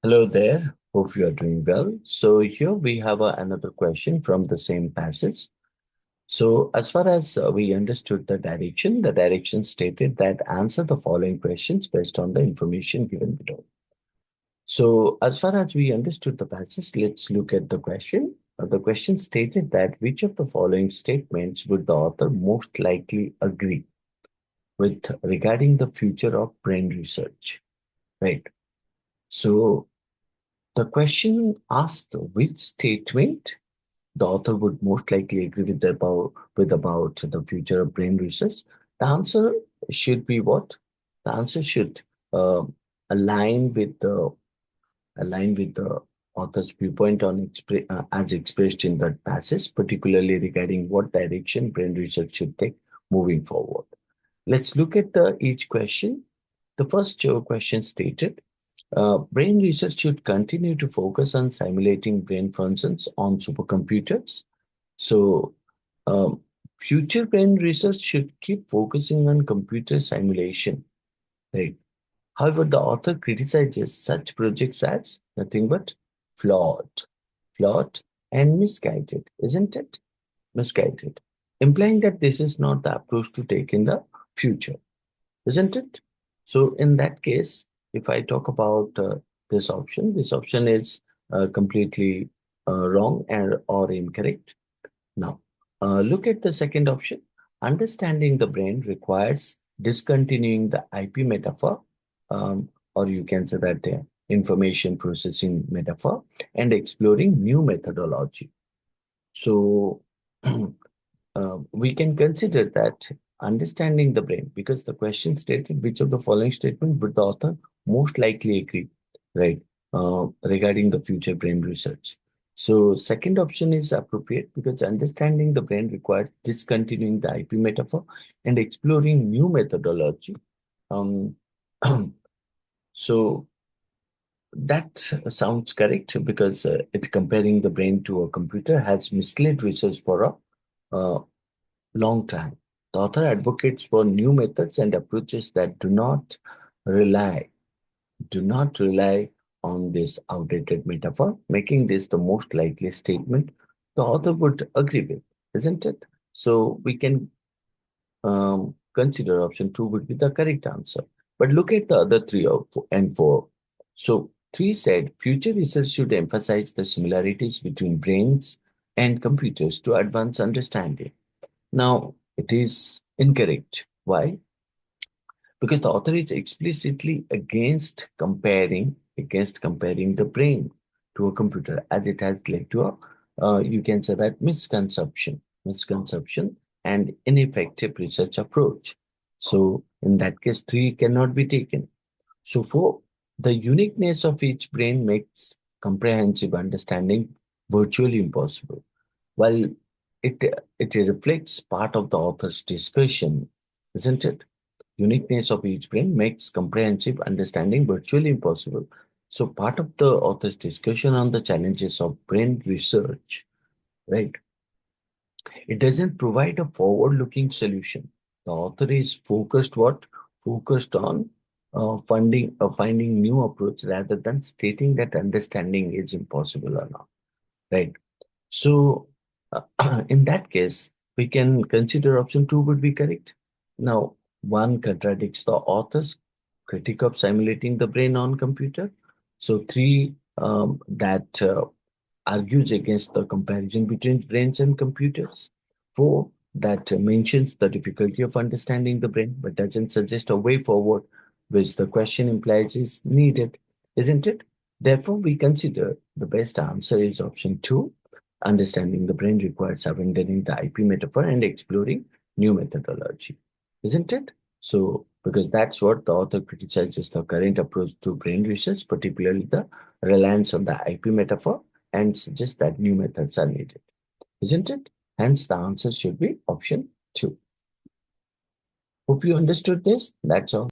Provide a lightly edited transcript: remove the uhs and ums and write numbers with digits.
Hello there. Hope you are doing well. So here we have another question from the same passage. So as far as we understood the direction stated that answer the following questions based on the information given below. So as far as we understood the passage, let's look at the question. The question stated that which of the following statements would the author most likely agree with regarding the future of brain research, right? So the question asked which statement the author would most likely agree with about the future of brain research. The answer should be what? The answer should uh, align with the author's viewpoint as expressed in that passage, particularly regarding what direction brain research should take moving forward. Let's look at each question. The first question stated brain research should continue to focus on simulating brain functions on supercomputers. So, um, future brain research should keep focusing on computer simulation, right? However, the author criticizes such projects as nothing but flawed, flawed and misguided, isn't it? Misguided, implying that this is not the approach to take in the future, isn't it? So in that case, if I talk about this option is completely wrong and or incorrect. Now, look at the second option. Understanding the brain requires discontinuing the IP metaphor, or you can say that information processing metaphor, and exploring new methodology. So, we can consider that understanding the brain, because the question stated which of the following statement would the author most likely agree, right, regarding the future brain research. So second option is appropriate because understanding the brain requires discontinuing the IP metaphor and exploring new methodology. Um, so that sounds correct because it comparing the brain to a computer has misled research for a long time. The author advocates for new methods and approaches that rely, do not rely on this outdated metaphor, making this the most likely statement the author would agree with, isn't it? So we can consider option two would be the correct answer. But look at the other three and four. So three said future research should emphasize the similarities between brains and computers to advance understanding. Now, it is incorrect. Why? Because the author is explicitly against comparing the brain to a computer, as it has led to a you can say that misconception and ineffective research approach. So in that case, three cannot be taken. So four, the uniqueness of each brain makes comprehensive understanding virtually impossible. While it reflects part of the author's discussion, isn't it? Uniqueness of each brain makes comprehensive understanding virtually impossible. So part of the author's discussion on the challenges of brain research, right? It doesn't provide a forward-looking solution. The author is focused what? Focused on finding new approach rather than stating that understanding is impossible or not, right? So, in that case, we can consider option two would be correct. Now, one contradicts the author's critique of simulating the brain on computer. So, three that argues against the comparison between brains and computers. Four that mentions the difficulty of understanding the brain but doesn't suggest a way forward, which the question implies is needed, isn't it? Therefore, we consider the best answer is option two. Understanding the brain requires abandoning the IP metaphor and exploring new methodology, isn't it? So, because that's what the author criticizes the current approach to brain research, particularly the reliance on the IP metaphor, and suggests that new methods are needed, isn't it? Hence, the answer should be option two. Hope you understood this. That's all.